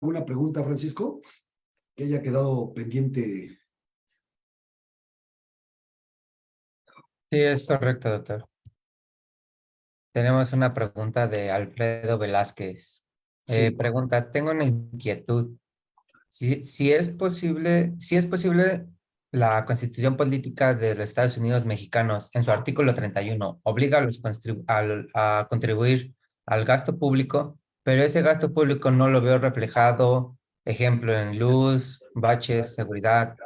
¿Alguna pregunta, Francisco? Que haya quedado pendiente. Sí, es correcto, doctor. Tenemos una pregunta de Alfredo Velázquez. Sí, Pregunta, tengo una inquietud. Si es posible, la Constitución Política de los Estados Unidos Mexicanos, en su artículo 31, obliga a a contribuir al gasto público, pero ese gasto público no lo veo reflejado, ejemplo, en luz, baches, seguridad,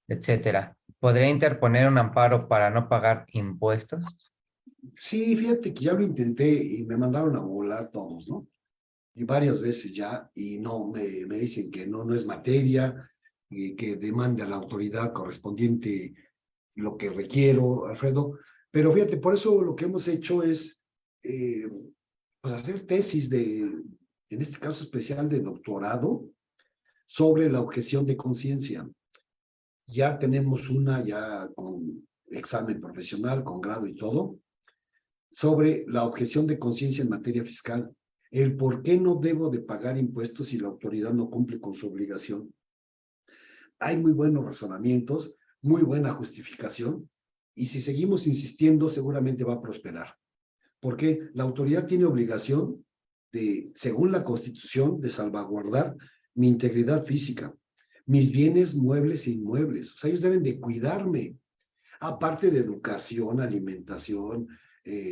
etcétera. ¿Podría interponer un amparo para no pagar impuestos? sí, fíjate que ya lo intenté y me mandaron a volar todos, ¿no? Y varias veces ya, y no, me dicen que no es materia, y que demande a la autoridad correspondiente lo que requiero, Alfredo. Pero fíjate, por eso lo que hemos hecho es eh, pues hacer tesis en este caso especial de doctorado, sobre la objeción de conciencia. Ya tenemos una ya con examen profesional, con grado y todo, sobre la objeción de conciencia en materia fiscal, el por qué no debo de pagar impuestos si la autoridad no cumple con su obligación. Hay muy buenos razonamientos, muy buena justificación, y si seguimos insistiendo, seguramente va a prosperar. Porque la autoridad tiene obligación de, según la Constitución, de salvaguardar mi integridad física, mis bienes muebles e inmuebles. O sea, ellos deben de cuidarme, aparte de educación, alimentación,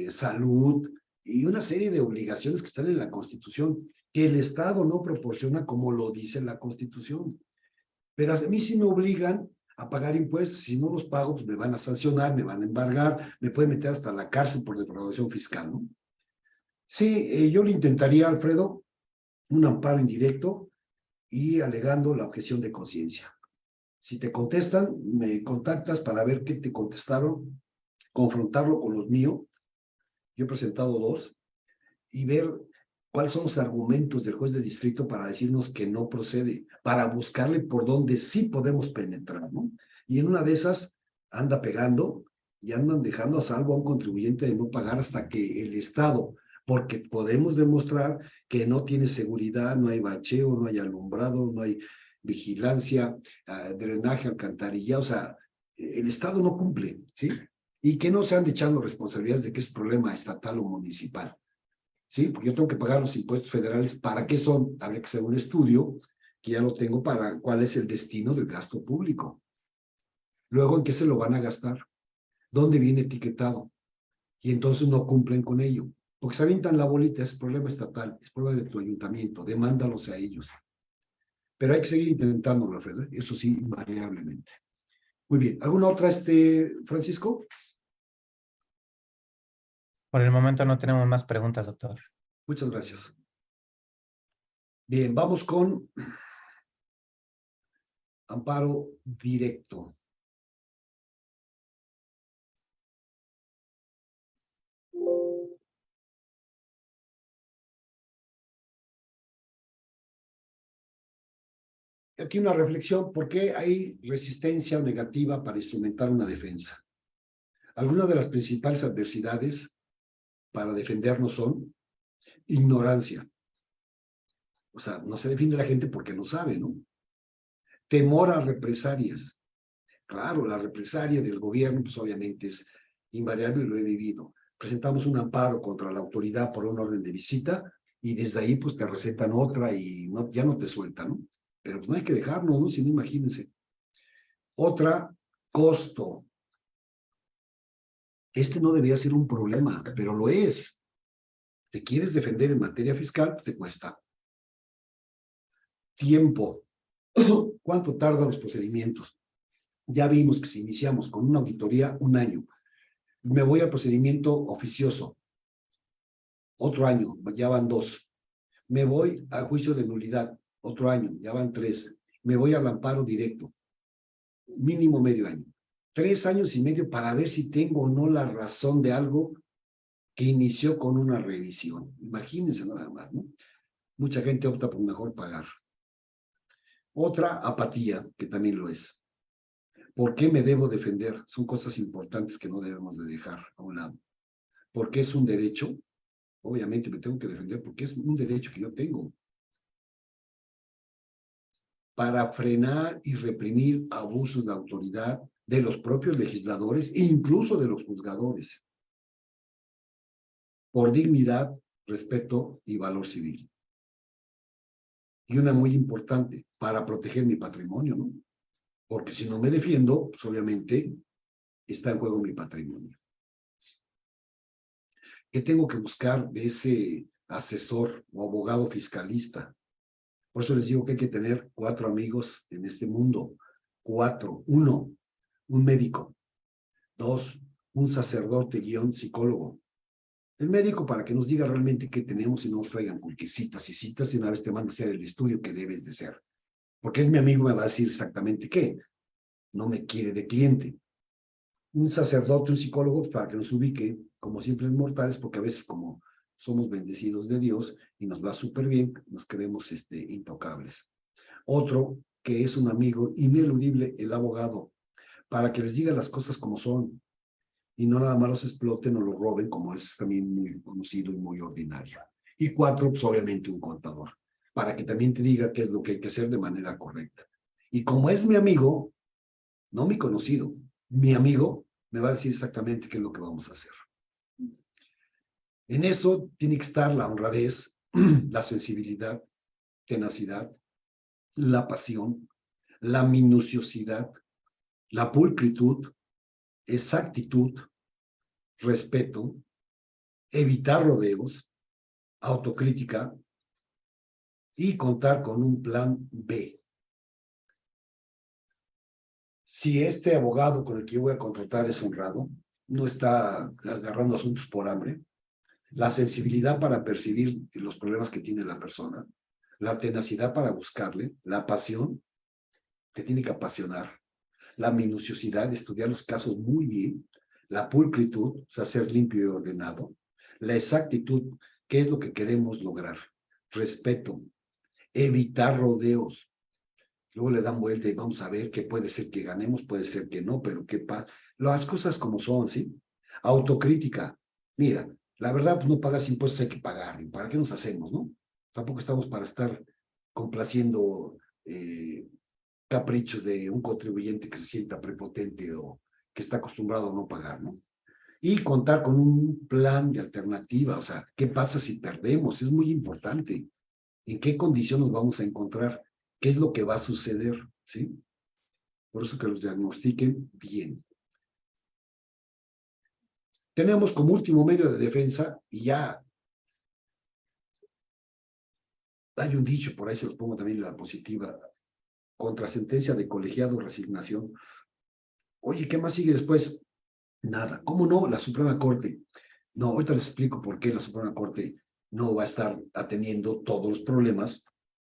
salud y una serie de obligaciones que están en la Constitución, que el Estado no proporciona como lo dice la Constitución. Pero a mí sí me obligan a pagar impuestos, si no los pago, pues me van a sancionar, me van a embargar, me pueden meter hasta la cárcel por defraudación fiscal, ¿no? Sí, yo le intentaría, Alfredo, un amparo indirecto y alegando la objeción de conciencia. Si te contestan, me contactas para ver qué te contestaron, confrontarlo con los míos. Yo he presentado dos y ver cuáles son los argumentos del juez de distrito para decirnos que no procede, para buscarle por donde sí podemos penetrar, ¿no? Y en una de esas anda pegando y andan dejando a salvo a un contribuyente de no pagar hasta que el Estado, porque podemos demostrar que no tiene seguridad, no hay bacheo, no hay alumbrado, no hay vigilancia, drenaje, alcantarilla, o sea, el Estado no cumple, ¿sí? Y que no se han echando responsabilidades de que es problema estatal o municipal. ¿Sí? Porque yo tengo que pagar los impuestos federales. ¿Para qué son? Habría que hacer un estudio, que ya lo tengo, para cuál es el destino del gasto público. Luego, ¿en qué se lo van a gastar? ¿Dónde viene etiquetado? Y entonces no cumplen con ello. Porque se avientan la bolita, es problema estatal, es problema de tu ayuntamiento, demándalos a ellos. Pero hay que seguir intentándolo, Alfredo, eso sí, invariablemente. Muy bien, ¿alguna otra, Francisco? Por el momento no tenemos más preguntas, doctor. Muchas gracias. Bien, vamos con amparo directo. Aquí una reflexión, ¿por qué hay resistencia negativa para instrumentar una defensa? Algunas de las principales adversidades para defendernos son ignorancia. O sea, no se defiende la gente porque no sabe, ¿no? Temor a represalias. Claro, la represalia del gobierno, pues obviamente es invariable y lo he vivido. Presentamos un amparo contra la autoridad por un orden de visita y desde ahí pues te recetan otra y no, ya no te sueltan, ¿no? Pero pues no hay que dejarnos, ¿no? Si no, imagínense. Otra, costo. Este no debería ser un problema, pero lo es. Te quieres defender en materia fiscal, te cuesta tiempo. ¿Cuánto tardan los procedimientos? Ya vimos que si iniciamos con una auditoría, un año. Me voy al procedimiento oficioso, otro año, ya van dos. Me voy al juicio de nulidad, otro año, ya van tres. Me voy al amparo directo, mínimo medio año. 3 años y medio para ver si tengo o no la razón de algo que inició con una revisión. Imagínense nada más, ¿no? Mucha gente opta por mejor pagar. Otra, apatía, que también lo es. ¿Por qué me debo defender? Son cosas importantes que no debemos de dejar a un lado. ¿Por qué es un derecho? Obviamente me tengo que defender porque es un derecho que yo tengo. para frenar y reprimir abusos de autoridad de los propios legisladores e incluso de los juzgadores, por dignidad, respeto y valor civil. Y una muy importante, para proteger mi patrimonio, ¿no? Porque si no me defiendo, pues obviamente está en juego mi patrimonio. ¿Qué tengo que buscar de ese asesor o abogado fiscalista? Por eso les digo que hay que tener 4 amigos en este mundo. 4. 1, un médico. 2, un sacerdote / psicólogo. El médico para que nos diga realmente qué tenemos y no nos traigan con que citas y una vez te manda a hacer el estudio que debes de ser. Porque es mi amigo, me va a decir exactamente qué. No me quiere de cliente. Un sacerdote, un psicólogo, para que nos ubique como simples mortales, porque a veces como somos bendecidos de Dios y nos va súper bien, nos creemos intocables. Otro que es un amigo ineludible, el abogado, para que les diga las cosas como son y no nada más los exploten o los roben, como es también muy conocido y muy ordinario. Y 4, pues obviamente un contador, para que también te diga qué es lo que hay que hacer de manera correcta. Y como es mi amigo, no mi conocido, mi amigo, me va a decir exactamente qué es lo que vamos a hacer. En esto tiene que estar la honradez, la sensibilidad, tenacidad, la pasión, la minuciosidad, la pulcritud, exactitud, respeto, evitar rodeos, autocrítica y contar con un plan B. Si este abogado con el que yo voy a contratar es honrado, no está agarrando asuntos por hambre, la sensibilidad para percibir los problemas que tiene la persona, la tenacidad para buscarle, la pasión que tiene que apasionar, la minuciosidad de estudiar los casos muy bien, la pulcritud, o sea, ser limpio y ordenado, la exactitud, qué es lo que queremos lograr, respeto, evitar rodeos. Luego le dan vuelta y vamos a ver que puede ser que ganemos, puede ser que no, pero qué pasa. Las cosas como son, ¿sí? Autocrítica. Mira, la verdad, pues no pagas impuestos, hay que pagar. ¿Y para qué nos hacemos, no? Tampoco estamos para estar complaciendo caprichos de un contribuyente que se sienta prepotente o que está acostumbrado a no pagar, ¿no? Y contar con un plan de alternativa, o sea, ¿qué pasa si perdemos? Es muy importante. ¿En qué condición nos vamos a encontrar? ¿Qué es lo que va a suceder? ¿Sí? Por eso que los diagnostiquen bien. Tenemos como último medio de defensa, y ya hay un dicho, por ahí se los pongo también en la diapositiva, contra sentencia de colegiado, resignación. Oye, ¿qué más sigue después? Nada. ¿Cómo no? La Suprema Corte. No, ahorita les explico por qué la Suprema Corte no va a estar atendiendo todos los problemas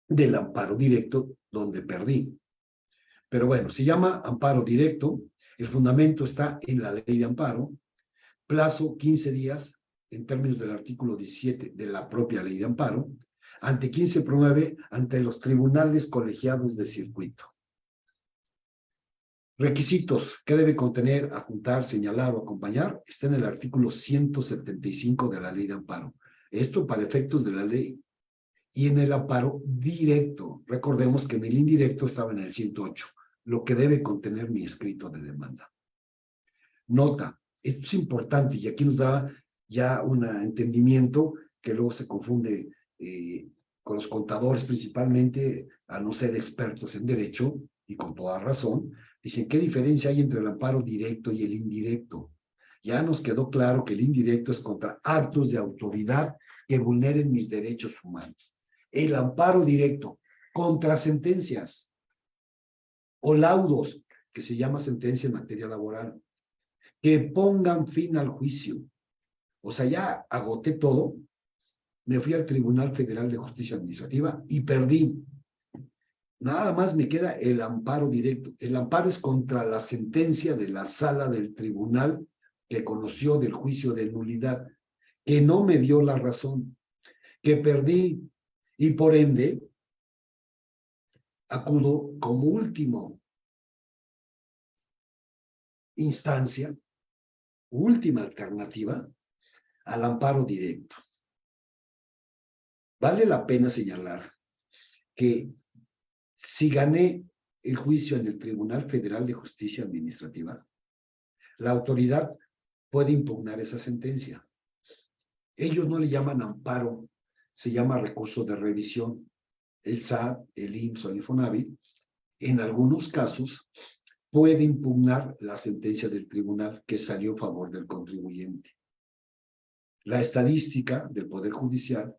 del amparo directo donde perdí. Pero bueno, se llama amparo directo, el fundamento está en la ley de amparo, plazo 15 días en términos del artículo 17 de la propia ley de amparo, ante quien se promueve ante los tribunales colegiados de circuito. Requisitos que debe contener, adjuntar, señalar o acompañar, está en el artículo 175 de la ley de amparo. Esto para efectos de la ley. Y en el amparo directo, recordemos que en el indirecto estaba en el 108, lo que debe contener mi escrito de demanda. Nota, esto es importante y aquí nos da ya un entendimiento que luego se confunde con los contadores principalmente, a no ser expertos en derecho, y con toda razón, dicen, ¿qué diferencia hay entre el amparo directo y el indirecto? Ya nos quedó claro que el indirecto es contra actos de autoridad que vulneren mis derechos humanos. El amparo directo contra sentencias o laudos, que se llama sentencia en materia laboral, que pongan fin al juicio. O sea, ya agoté todo, me fui al Tribunal Federal de Justicia Administrativa y perdí. Nada más me queda el amparo directo. El amparo es contra la sentencia de la sala del tribunal que conoció del juicio de nulidad, que no me dio la razón, que perdí y por ende acudo como último instancia, última alternativa, al amparo directo. Vale la pena señalar que Si gané el juicio en el Tribunal Federal de Justicia Administrativa, la autoridad puede impugnar esa sentencia. Ellos no le llaman amparo, se llama recurso de revisión. El SAT, el IMSS o el Infonavit, en algunos casos, puede impugnar la sentencia del tribunal que salió a favor del contribuyente. La estadística del Poder Judicial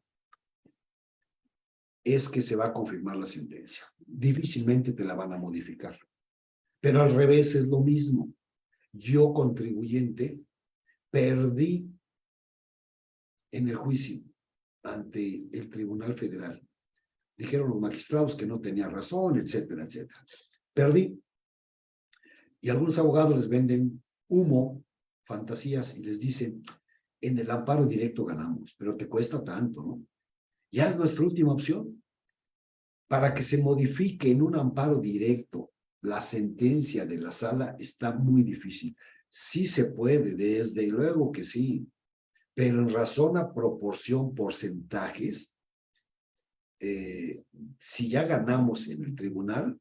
es que se va a confirmar la sentencia. Difícilmente te la van a modificar. Pero al revés es lo mismo. Yo, contribuyente, perdí en el juicio ante el Tribunal Federal. Dijeron los magistrados que no tenía razón, etcétera, etcétera. Perdí. Y algunos abogados les venden humo, fantasías, y les dicen, en el amparo directo ganamos, pero te cuesta tanto, ¿no? Ya es nuestra última opción. Para que se modifique en un amparo directo la sentencia de la sala está muy difícil. Sí se puede, desde luego que sí, pero en razón a proporción, porcentajes, si ya ganamos en el tribunal,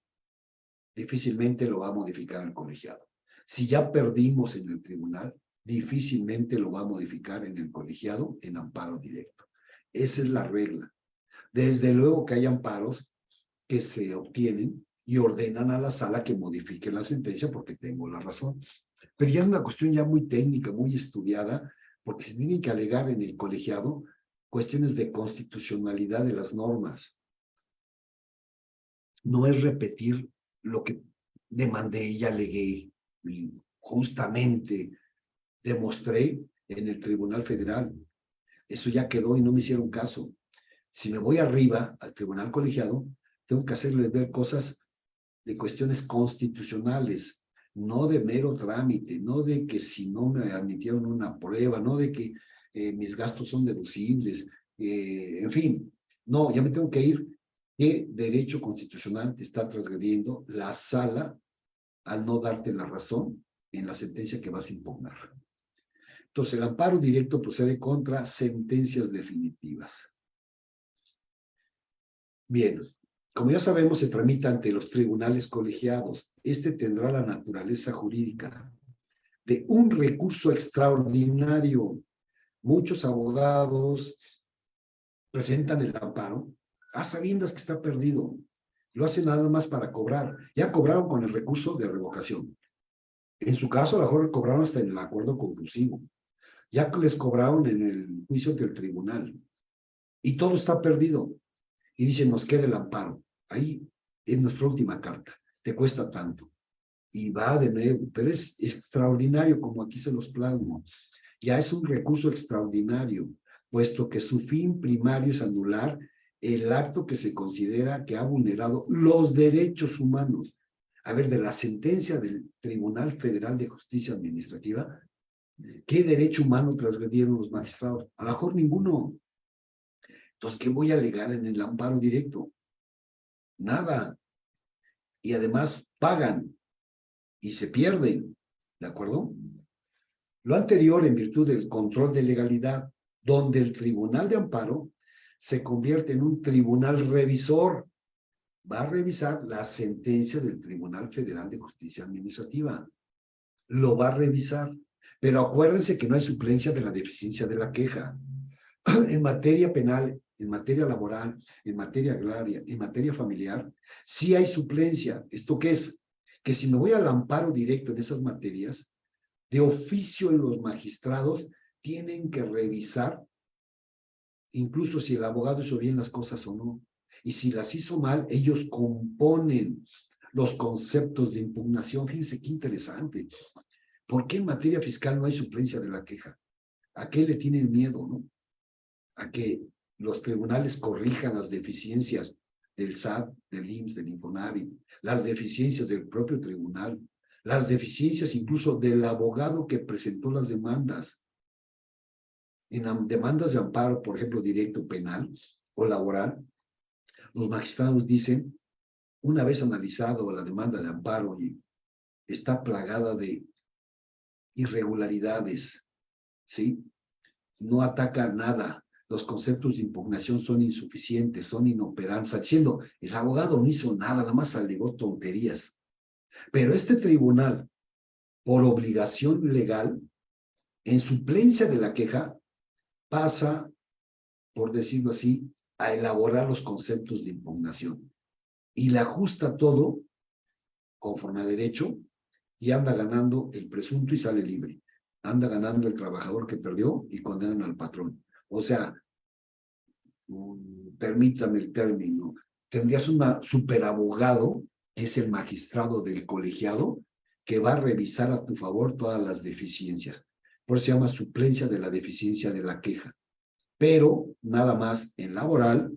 difícilmente lo va a modificar el colegiado. Si ya perdimos en el tribunal, difícilmente lo va a modificar en el colegiado en amparo directo. Esa es la regla. Desde luego que hay amparos que se obtienen y ordenan a la sala que modifique la sentencia porque tengo la razón. Pero ya es una cuestión ya muy técnica, muy estudiada, porque se tienen que alegar en el colegiado cuestiones de constitucionalidad de las normas. No es repetir lo que demandé y alegué y justamente demostré en el Tribunal Federal. Eso ya quedó y no me hicieron caso. Si me voy arriba al Tribunal Colegiado, tengo que hacerles ver cosas de cuestiones constitucionales, no de mero trámite, no de que si no me admitieron una prueba, no de que mis gastos son deducibles, en fin, no, ya me tengo que ir. ¿Qué derecho constitucional está transgrediendo la sala al no darte la razón en la sentencia que vas a impugnar? Entonces, el amparo directo procede contra sentencias definitivas. Bien, como ya sabemos, se tramita ante los tribunales colegiados. Este tendrá la naturaleza jurídica de un recurso extraordinario. Muchos abogados presentan el amparo a sabiendas que está perdido. Lo hacen nada más para cobrar. Ya cobraron con el recurso de revocación. En su caso, a lo mejor cobraron hasta en el acuerdo conclusivo. Ya les cobraron en el juicio del tribunal. Y todo está perdido. Y dicen, nos queda el amparo. Ahí es nuestra última carta. Te cuesta tanto. Y va de nuevo. Pero es extraordinario, como aquí se los plasmo. Ya es un recurso extraordinario, puesto que su fin primario es anular el acto que se considera que ha vulnerado los derechos humanos. A ver, de la sentencia del Tribunal Federal de Justicia Administrativa, ¿qué derecho humano transgredieron los magistrados? A lo mejor ninguno. Entonces, ¿qué voy a alegar en el amparo directo? Nada. Y además pagan y se pierden. ¿De acuerdo? Lo anterior en virtud del control de legalidad, donde el Tribunal de Amparo se convierte en un tribunal revisor. Va a revisar la sentencia del Tribunal Federal de Justicia Administrativa. Lo va a revisar. Pero acuérdense que no hay suplencia de la deficiencia de la queja. En materia penal, en materia laboral, en materia agraria, en materia familiar, sí hay suplencia. ¿Esto qué es? Que si me voy al amparo directo en esas materias, de oficio los magistrados tienen que revisar incluso si el abogado hizo bien las cosas o no. Y si las hizo mal, ellos componen los conceptos de impugnación. Fíjense qué interesante. ¿Por qué en materia fiscal no hay suplencia de la queja? ¿A qué le tienen miedo, no? A que los tribunales corrijan las deficiencias del SAT, del IMSS, del Infonavit, las deficiencias del propio tribunal, las deficiencias incluso del abogado que presentó las demandas. En demandas de amparo, por ejemplo, directo penal o laboral, los magistrados dicen, una vez analizado la demanda de amparo y está plagada de irregularidades, ¿sí? No ataca nada, los conceptos de impugnación son insuficientes, son inoperantes, diciendo, el abogado no hizo nada más alegó tonterías. Pero este tribunal, por obligación legal, en suplencia de la queja, pasa, por decirlo así, a elaborar los conceptos de impugnación y le ajusta todo conforme a derecho y anda ganando el presunto y sale libre. Anda ganando el trabajador que perdió y condenan al patrón. O sea, permítame el término, tendrías un superabogado, que es el magistrado del colegiado, que va a revisar a tu favor todas las deficiencias. Por eso se llama suplencia de la deficiencia de la queja. Pero nada más en laboral,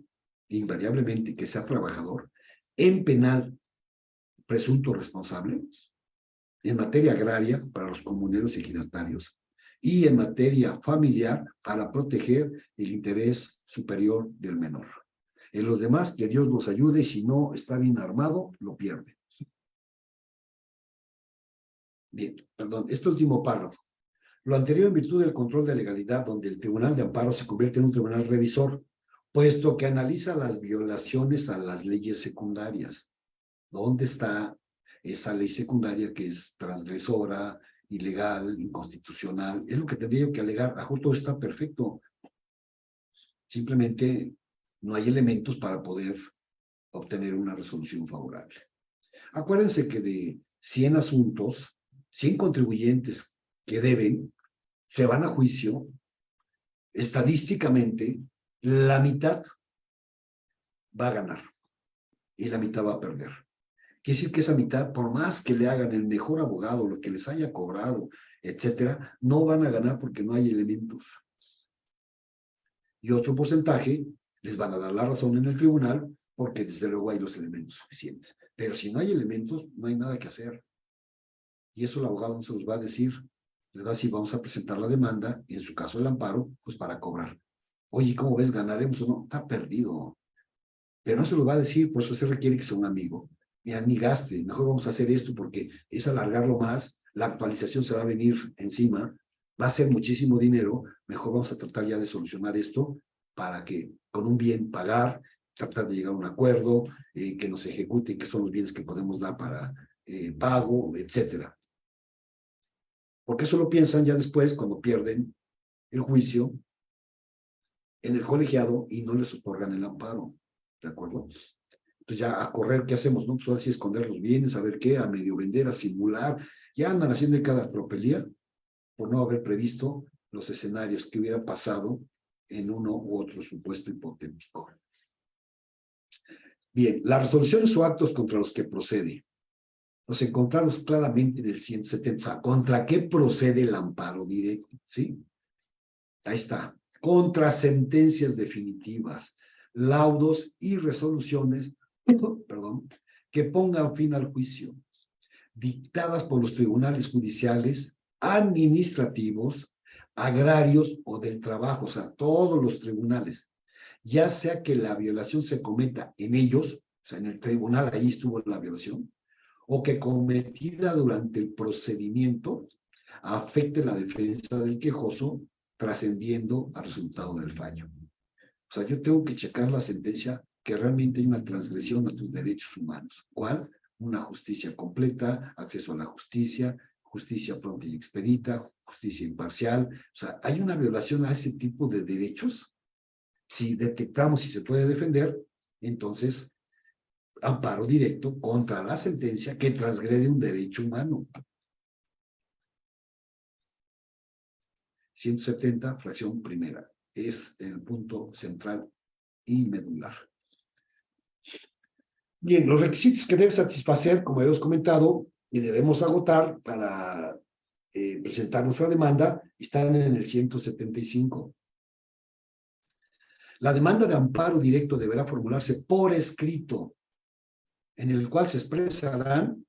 invariablemente que sea trabajador, en penal, presunto responsable, en materia agraria para los comuneros y ejidatarios, y en materia familiar para proteger el interés superior del menor. En los demás, que Dios los ayude, si no está bien armado, lo pierde. Bien, perdón, este último párrafo. Lo anterior en virtud del control de legalidad, donde el Tribunal de Amparo se convierte en un tribunal revisor, puesto que analiza las violaciones a las leyes secundarias. ¿Dónde está esa ley secundaria que es transgresora, ilegal, inconstitucional? Es lo que tendría que alegar. Todo está perfecto. Simplemente no hay elementos para poder obtener una resolución favorable. Acuérdense que de 100 asuntos, 100 contribuyentes que deben, se van a juicio, estadísticamente, la mitad va a ganar y la mitad va a perder. Quiere decir que esa mitad, por más que le hagan el mejor abogado, lo que les haya cobrado, etcétera, no van a ganar porque no hay elementos. Y otro porcentaje les van a dar la razón en el tribunal porque desde luego hay los elementos suficientes. Pero si no hay elementos, no hay nada que hacer. Y eso el abogado no se los va a decir. Les va a decir, vamos a presentar la demanda, y en su caso el amparo, pues para cobrar. Oye, ¿cómo ves? ¿Ganaremos o no? Está perdido. Pero no se lo va a decir, por eso se requiere que sea un amigo. Mira, ni gaste, mejor vamos a hacer esto porque es alargarlo más, la actualización se va a venir encima, va a ser muchísimo dinero, mejor vamos a tratar ya de solucionar esto para que con un bien pagar, tratar de llegar a un acuerdo, que nos ejecuten qué son los bienes que podemos dar para pago, etcétera. Porque eso lo piensan ya después cuando pierden el juicio en el colegiado y no les otorgan el amparo, ¿de acuerdo? Entonces ya a correr, ¿qué hacemos? No, pues ahora sí esconder los bienes, a ver qué, a medio vender, a simular. Ya andan haciendo cada tropelía por no haber previsto los escenarios que hubiera pasado en uno u otro supuesto hipotético. Bien, las resoluciones o actos contra los que procede. Los encontramos claramente en el 170. O sea, ¿contra qué procede el amparo directo? ¿Sí? Ahí está. Contra sentencias definitivas, laudos y resoluciones, perdón, que pongan fin al juicio, dictadas por los tribunales judiciales, administrativos, agrarios o del trabajo, o sea, todos los tribunales, ya sea que la violación se cometa en ellos, o sea, en el tribunal ahí estuvo la violación, o que cometida durante el procedimiento afecte la defensa del quejoso, trascendiendo al resultado del fallo. O sea, yo tengo que checar la sentencia que realmente hay una transgresión a tus derechos humanos. ¿Cuál? Una justicia completa, acceso a la justicia, justicia pronta y expedita, justicia imparcial. O sea, hay una violación a ese tipo de derechos. Si detectamos si se puede defender, entonces amparo directo contra la sentencia que transgrede un derecho humano. 170, fracción primera. Es el punto central y medular. Bien, los requisitos que debe satisfacer, como hemos comentado, y debemos agotar para presentar nuestra demanda, están en el 175. La demanda de amparo directo deberá formularse por escrito, en el cual se expresarán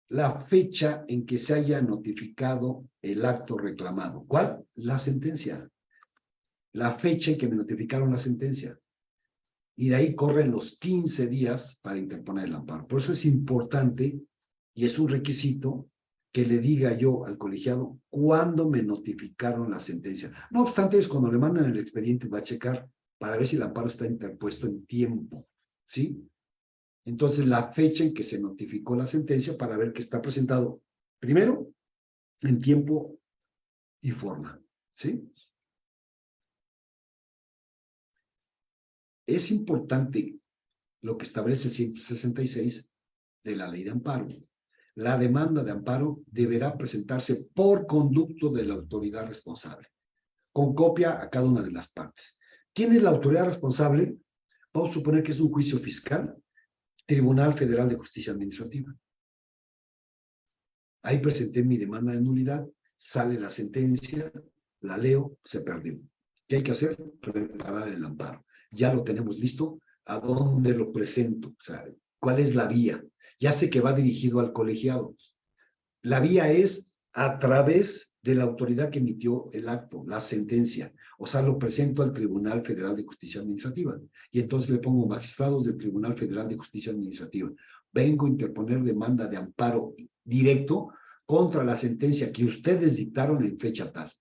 la fecha en que se haya notificado el acto reclamado. ¿Cuál? La sentencia. La fecha en que me notificaron la sentencia. Y de ahí corren los 15 días para interponer el amparo. Por eso es importante y es un requisito que le diga yo al colegiado cuándo me notificaron la sentencia. No obstante, es cuando le mandan el expediente va a checar para ver si el amparo está interpuesto en tiempo, ¿sí? Entonces, la fecha en que se notificó la sentencia para ver que está presentado, primero, en tiempo y forma, ¿sí? Es importante lo que establece el 166 de la ley de amparo. La demanda de amparo deberá presentarse por conducto de la autoridad responsable, con copia a cada una de las partes. ¿Quién es la autoridad responsable? Vamos a suponer que es un juicio fiscal, Tribunal Federal de Justicia Administrativa. Ahí presenté mi demanda de nulidad, sale la sentencia, la leo, se perdió. ¿Qué hay que hacer? Preparar el amparo. Ya lo tenemos listo. ¿A dónde lo presento? O sea, ¿cuál es la vía? Ya sé que va dirigido al colegiado. La vía es a través de la autoridad que emitió el acto, la sentencia. O sea, lo presento al Tribunal Federal de Justicia Administrativa. Y entonces le pongo magistrados del Tribunal Federal de Justicia Administrativa. Vengo a interponer demanda de amparo directo contra la sentencia que ustedes dictaron en fecha tal.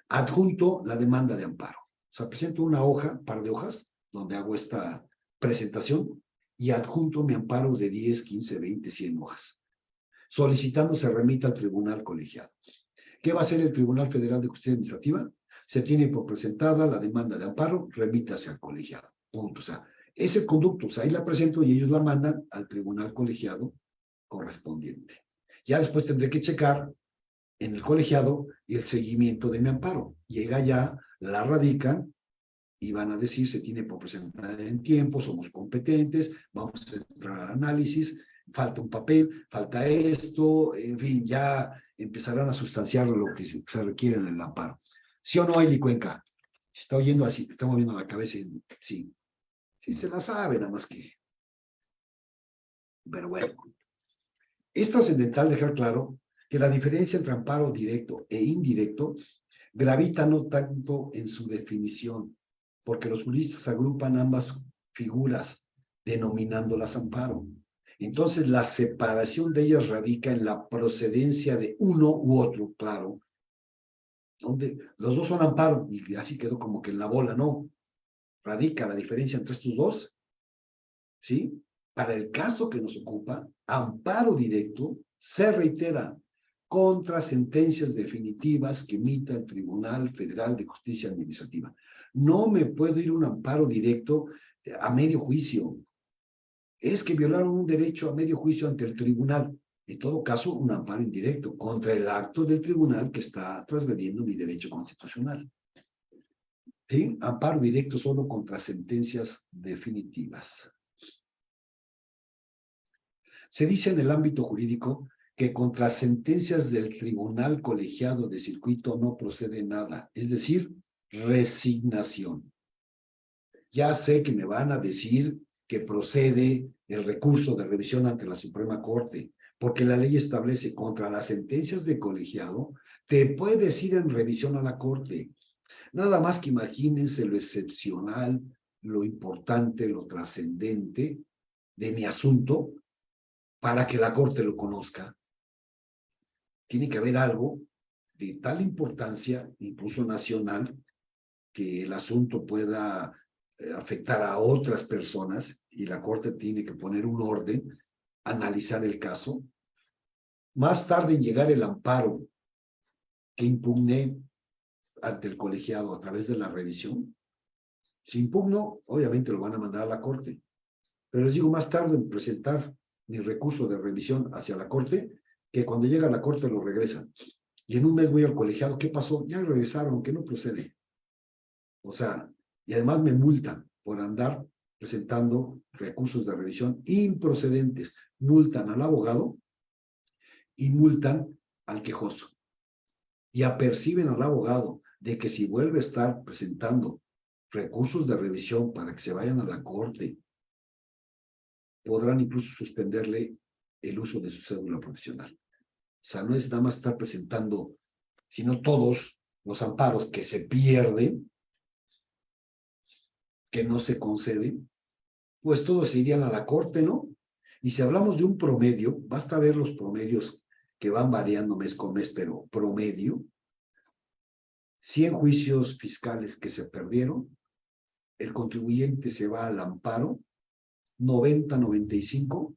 Adjunto la demanda de amparo. O sea, presento una hoja, par de hojas, donde hago esta presentación y adjunto mi amparo de 10, 15, 20, 100 hojas. Solicitando se remita al tribunal colegiado. ¿Qué va a hacer el Tribunal Federal de Justicia Administrativa? Se tiene por presentada la demanda de amparo, remítase al colegiado. Punto. O sea, ese conducto, o sea, ahí la presento y ellos la mandan al tribunal colegiado correspondiente. Ya después tendré que checar en el colegiado y el seguimiento de mi amparo. Llega ya, la radican y van a decir se tiene por presentar en tiempo, somos competentes, vamos a entrar al análisis, falta un papel, falta esto, en fin, ya empezarán a sustanciar lo que se requiere en el amparo. ¿Sí o no, Eli Cuenca? Se está oyendo así, está moviendo la cabeza. Sí, sí se la sabe, nada más que. Pero bueno, es trascendental dejar claro que la diferencia entre amparo directo e indirecto gravita no tanto en su definición, porque los juristas agrupan ambas figuras, denominándolas amparo. Entonces, la separación de ellas radica en la procedencia de uno u otro, claro, donde los dos son amparo, y así quedó como que en la bola, no. Radica la diferencia entre estos dos, ¿sí? Para el caso que nos ocupa, amparo directo se reitera contra sentencias definitivas que emita el Tribunal Federal de Justicia Administrativa. No me puedo ir a un amparo directo a medio juicio. Es que violaron un derecho a medio juicio ante el tribunal. En todo caso, un amparo indirecto contra el acto del tribunal que está transgrediendo mi derecho constitucional. ¿Sí? Amparo directo solo contra sentencias definitivas. Se dice en el ámbito jurídico que contra sentencias del tribunal colegiado de circuito no procede nada, es decir, resignación. Ya sé que me van a decir que procede el recurso de revisión ante la Suprema Corte, porque la ley establece contra las sentencias de colegiado, te puedes ir en revisión a la Corte. Nada más que imagínense lo excepcional, lo importante, lo trascendente de mi asunto para que la Corte lo conozca. Tiene que haber algo de tal importancia, incluso nacional, que el asunto pueda afectar a otras personas y la Corte tiene que poner un orden, analizar el caso. Más tarde en llegar el amparo que impugné ante el colegiado a través de la revisión, si impugno, obviamente lo van a mandar a la Corte. Pero les digo, más tarde en presentar mi recurso de revisión hacia la Corte, que cuando llega a la Corte lo regresan. Y en un mes voy al colegiado, ¿qué pasó? Ya regresaron, que no procede. O sea, y además me multan por andar presentando recursos de revisión improcedentes. Multan al abogado y multan al quejoso. Y aperciben al abogado de que si vuelve a estar presentando recursos de revisión para que se vayan a la Corte, podrán incluso suspenderle el uso de su cédula profesional. O sea, no es nada más estar presentando, sino todos los amparos que se pierden, que no se conceden, pues todos se irían a la Corte, ¿no? Y si hablamos de un promedio, basta ver los promedios que van variando mes con mes, pero promedio, 100 juicios fiscales que se perdieron, el contribuyente se va al amparo, 90, 95,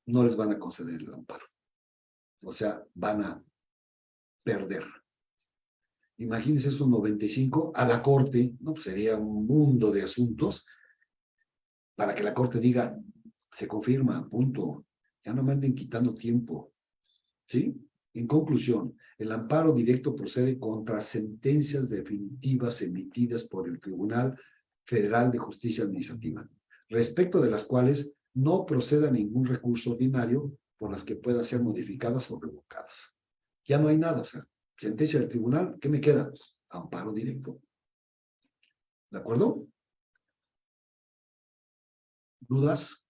no les van a conceder el amparo. O sea, van a perder. Imagínense esos 95 a la corte, ¿no? Pues sería un mundo de asuntos para que la corte diga, se confirma, punto. Ya no me anden quitando tiempo. ¿Sí? En conclusión, el amparo directo procede contra sentencias definitivas emitidas por el Tribunal Federal de Justicia Administrativa, respecto de las cuales no proceda ningún recurso ordinario por las que puedan ser modificadas o revocadas. Ya no hay nada, o sea, sentencia del tribunal, ¿qué me queda? Amparo directo. ¿De acuerdo? ¿Dudas?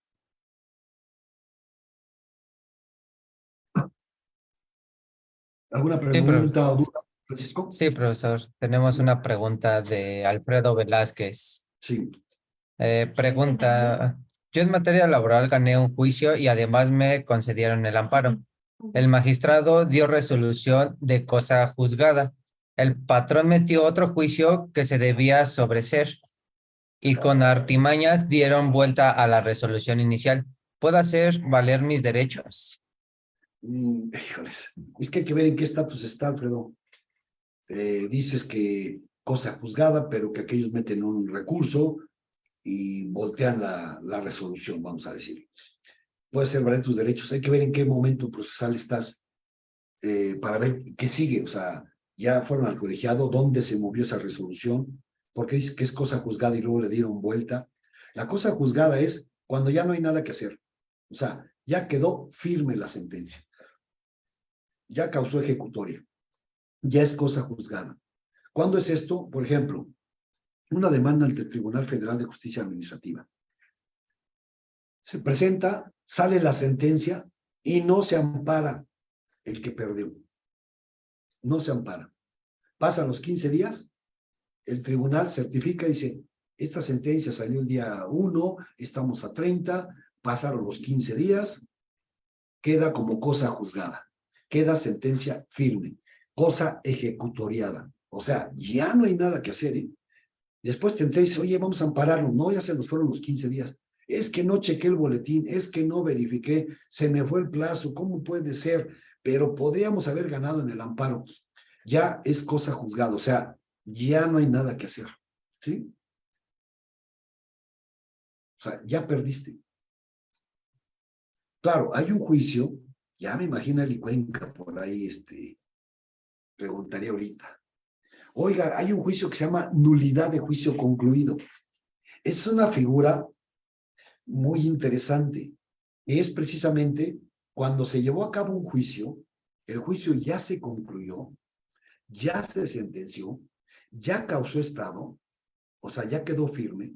¿Alguna Sí, pregunta o duda, Francisco? sí, profesor. Tenemos una pregunta de Alfredo Velázquez. Sí. Pregunta, yo en materia laboral gané un juicio y además me concedieron el amparo. El magistrado dio resolución de cosa juzgada. El patrón metió otro juicio que se debía sobreseer y con artimañas dieron vuelta a la resolución inicial. ¿Puedo hacer valer mis derechos? Híjoles, es que hay que ver en qué estatus está, Alfredo. Dices que cosa juzgada, pero que aquellos meten un recurso y voltean la resolución, vamos a decir. Puede ser valer tus derechos, hay que ver en qué momento procesal estás para ver qué sigue, o sea, ya fueron al colegiado, dónde se movió esa resolución, porque dice que es cosa juzgada y luego le dieron vuelta. La cosa juzgada es cuando ya no hay nada que hacer, o sea, ya quedó firme la sentencia, ya causó ejecutoria, ya es cosa juzgada. ¿Cuándo es esto? Por ejemplo, una demanda ante el Tribunal Federal de Justicia Administrativa. Se presenta, sale la sentencia y no se ampara el que perdió. No se ampara. Pasan los 15 días, el tribunal certifica y dice, esta sentencia salió el día 1, estamos a 30, pasaron los 15 días, queda como cosa juzgada, queda sentencia firme, cosa ejecutoriada. O sea, ya no hay nada que hacer, ¿eh? Después te enteras y dices, oye, vamos a ampararlo. No, ya se nos fueron los 15 días. Es que no chequé el boletín, es que no verifiqué, se me fue el plazo, ¿cómo puede ser? Pero podríamos haber ganado en el amparo. Ya es cosa juzgada, o sea, ya no hay nada que hacer, ¿sí? O sea, ya perdiste. Claro, hay un juicio, ya me imagino el Cuenca por ahí, preguntaría ahorita. Oiga, hay un juicio que se llama nulidad de juicio concluido. Es una figura muy interesante. Es precisamente cuando se llevó a cabo un juicio, el juicio ya se concluyó, ya se sentenció, ya causó estado, o sea, ya quedó firme,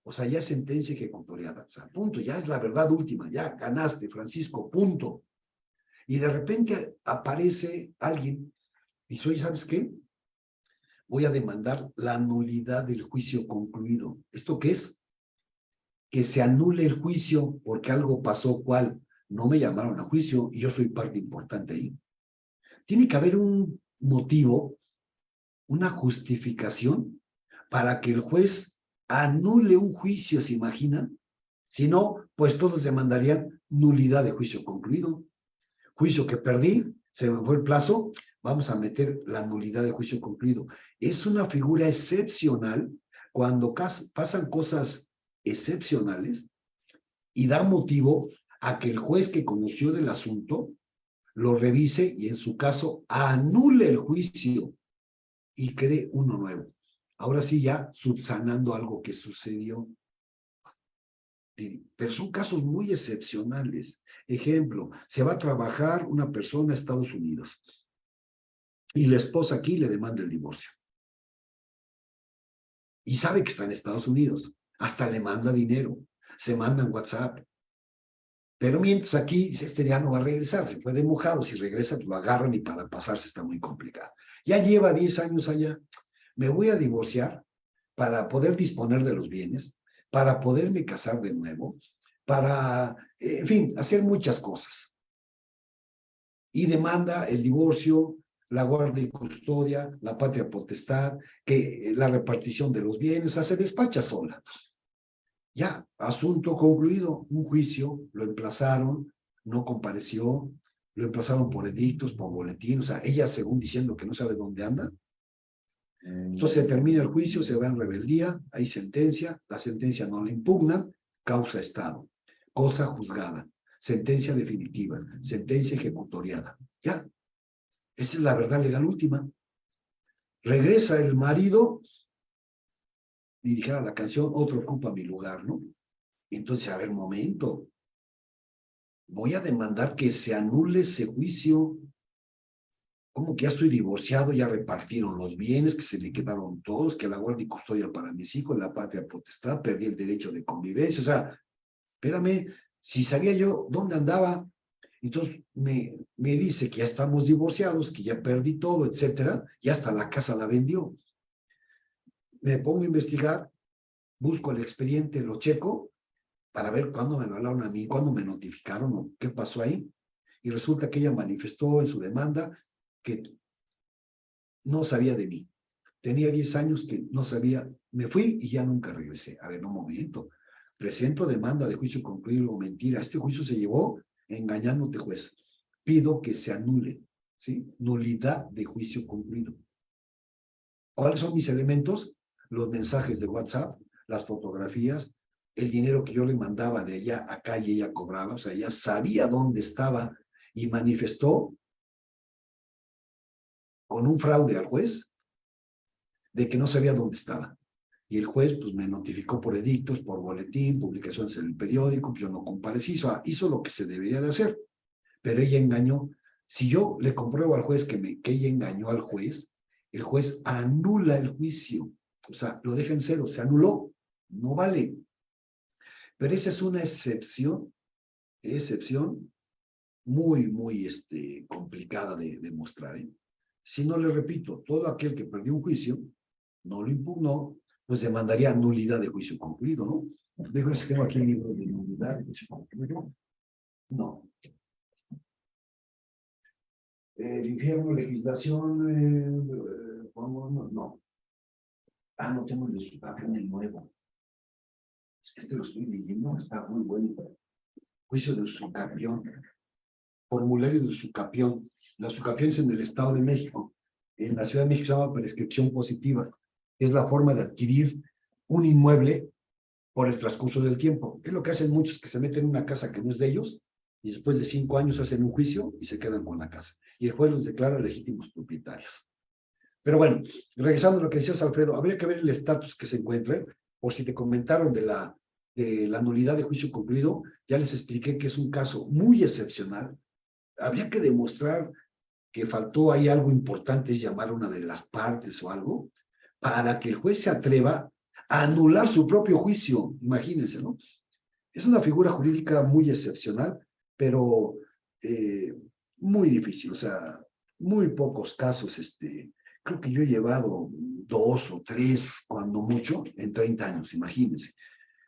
o sea, ya es sentencia ejecutoriada, o sea, punto, ya es la verdad última, ya ganaste, Francisco, punto. Y de repente aparece alguien y dice, oye, ¿sabes qué? Voy a demandar la nulidad del juicio concluido. ¿Esto qué es? Que se anule el juicio porque algo pasó, ¿cuál? No me llamaron a juicio y yo soy parte importante ahí. Tiene que haber un motivo, una justificación para que el juez anule un juicio, ¿se imaginan? Si no, pues todos demandarían nulidad de juicio concluido. Juicio que perdí, se me fue el plazo, vamos a meter la nulidad de juicio concluido. Es una figura excepcional cuando pasan cosas excepcionales y da motivo a que el juez que conoció del asunto lo revise y en su caso anule el juicio y cree uno nuevo. Ahora sí ya subsanando algo que sucedió. Pero son casos muy excepcionales. Ejemplo, se va a trabajar una persona a Estados Unidos y la esposa aquí le demanda el divorcio. Y sabe que está en Estados Unidos. Hasta le manda dinero. Se mandan WhatsApp. Pero mientras aquí, este ya no va a regresar. Se fue de mojado. Si regresa, pues lo agarran y para pasarse está muy complicado. Ya lleva 10 años allá. Me voy a divorciar para poder disponer de los bienes, para poderme casar de nuevo, para, en fin, hacer muchas cosas. y demanda el divorcio, la guardia y custodia, la patria potestad, que la repartición de los bienes, o sea, se despacha sola. Ya, asunto concluido, un juicio, lo emplazaron, no compareció, lo emplazaron por edictos, por boletín, o sea, ella según diciendo que no sabe dónde anda. Entonces se termina el juicio, se va en rebeldía, hay sentencia, la sentencia no la impugnan, causa estado, cosa juzgada, sentencia definitiva, sentencia ejecutoriada. Ya, esa es la verdad legal última. Regresa el marido y dijera la canción, otro ocupa mi lugar, ¿no? Entonces, a ver, momento, voy a demandar que se anule ese juicio. ¿Cómo que ya estoy divorciado? Ya repartieron los bienes, que se le quedaron todos, que la guardia y custodia para mis hijos, la patria potestad, perdí el derecho de convivencia. O sea, espérame, si sabía yo dónde andaba, entonces me dice que ya estamos divorciados, que ya perdí todo, etcétera, y hasta la casa la vendió. Me pongo a investigar, busco el expediente, lo checo, para ver cuándo me lo hablaron a mí, cuándo me notificaron o qué pasó ahí. Y resulta que ella manifestó en su demanda que no sabía de mí. Tenía 10 años que no sabía, me fui y ya nunca regresé. A ver, un momento. Presento demanda de juicio concluido o mentira. Este juicio se llevó engañándote, juez. Pido que se anule, ¿sí? Nulidad de juicio concluido. ¿Cuáles son mis elementos? Los mensajes de WhatsApp, las fotografías, el dinero que yo le mandaba de allá acá y ella cobraba, o sea, ella sabía dónde estaba y manifestó con un fraude al juez de que no sabía dónde estaba. Y el juez pues me notificó por edictos, por boletín, publicaciones en el periódico, pues yo no comparecí, hizo lo que se debería de hacer, pero ella engañó. Si yo le compruebo al juez que ella engañó al juez, el juez anula el juicio, o sea, lo deja en cero, se anuló, no vale. Pero esa es una excepción muy complicada de demostrar. Si no, le repito, todo aquel que perdió un juicio, no lo impugnó, pues demandaría nulidad de juicio concluido, ¿no? Dejo si tengo aquí el libro de nulidad de juicio concluido. No. El infierno, legislación, no. Ah, no tengo el de Usucapión, el nuevo. Es que lo estoy leyendo, está muy bueno. Juicio de Usucapión. Formulario de Usucapión. La Usucapión es en el Estado de México. En la Ciudad de México se llama prescripción positiva. Es la forma de adquirir un inmueble por el transcurso del tiempo. Es lo que hacen muchos que se meten en una casa que no es de ellos y después de 5 años hacen un juicio y se quedan con la casa. Y el juez los declara legítimos propietarios. Pero bueno, regresando a lo que decías, Alfredo, habría que ver el estatus que se encuentre, por si te comentaron de la nulidad de juicio concluido, ya les expliqué que es un caso muy excepcional. Habría que demostrar que faltó ahí algo importante, es llamar a una de las partes o algo, para que el juez se atreva a anular su propio juicio. Imagínense, ¿no? Es una figura jurídica muy excepcional, pero muy difícil, o sea, muy pocos casos, creo que yo he llevado 2 o 3, cuando mucho, en 30 años, imagínense.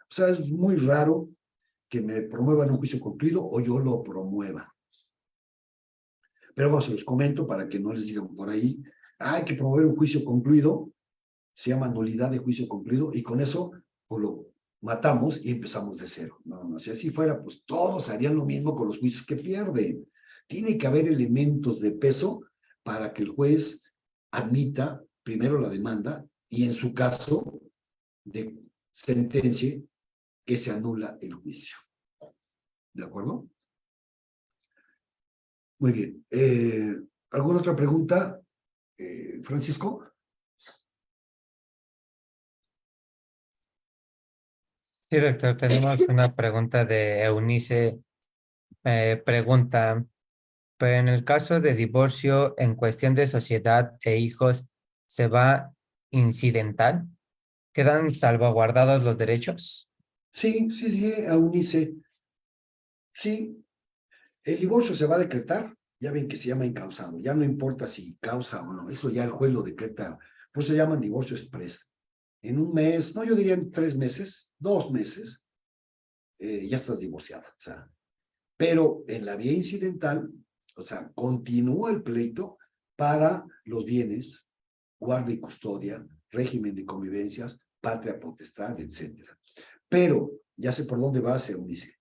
O sea, es muy raro que me promuevan un juicio concluido o yo lo promueva. Pero bueno, se los comento para que no les digan por ahí, hay que promover un juicio concluido, se llama nulidad de juicio concluido, y con eso pues lo matamos y empezamos de cero. No, no, si así fuera, pues todos harían lo mismo con los juicios que pierden. Tiene que haber elementos de peso para que el juez admita primero la demanda y en su caso de sentencia que se anula el juicio. ¿De acuerdo? Muy bien. ¿Alguna otra pregunta, Francisco? Sí, doctor, tenemos una pregunta de Eunice. Pregunta, pero en el caso de divorcio en cuestión de sociedad e hijos, ¿se va incidental? ¿Quedan salvaguardados los derechos? Sí, sí, sí, Eunice. Sí, el divorcio se va a decretar, ya ven que se llama incausado, ya no importa si causa o no, eso ya el juez lo decreta, por eso se llaman divorcio express. En un mes, no, yo diría en 3 meses, 2 meses, ya estás divorciada, o sea, pero en la vía incidental O sea, continúa el pleito para los bienes, guarda y custodia, régimen de convivencias, patria potestad, etcétera. Pero, ya sé por dónde va, Eunice.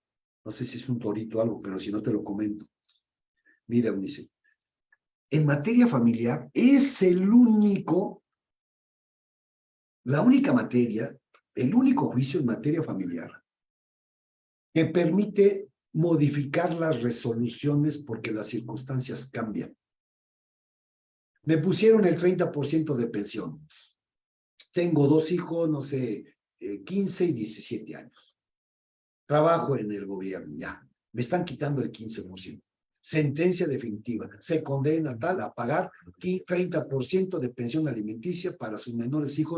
No sé si es un torito o algo, pero si no te lo comento. Mira, Eunice, en materia familiar es la única materia, el único juicio en materia familiar que permite modificar las resoluciones porque las circunstancias cambian. Me pusieron el 30% de pensión. Tengo 2 hijos, no sé, 15 y 17 años. Trabajo en el gobierno, ya. Me están quitando el 15%. Sentencia definitiva. Se condena tal a pagar 30% de pensión alimenticia para sus menores hijos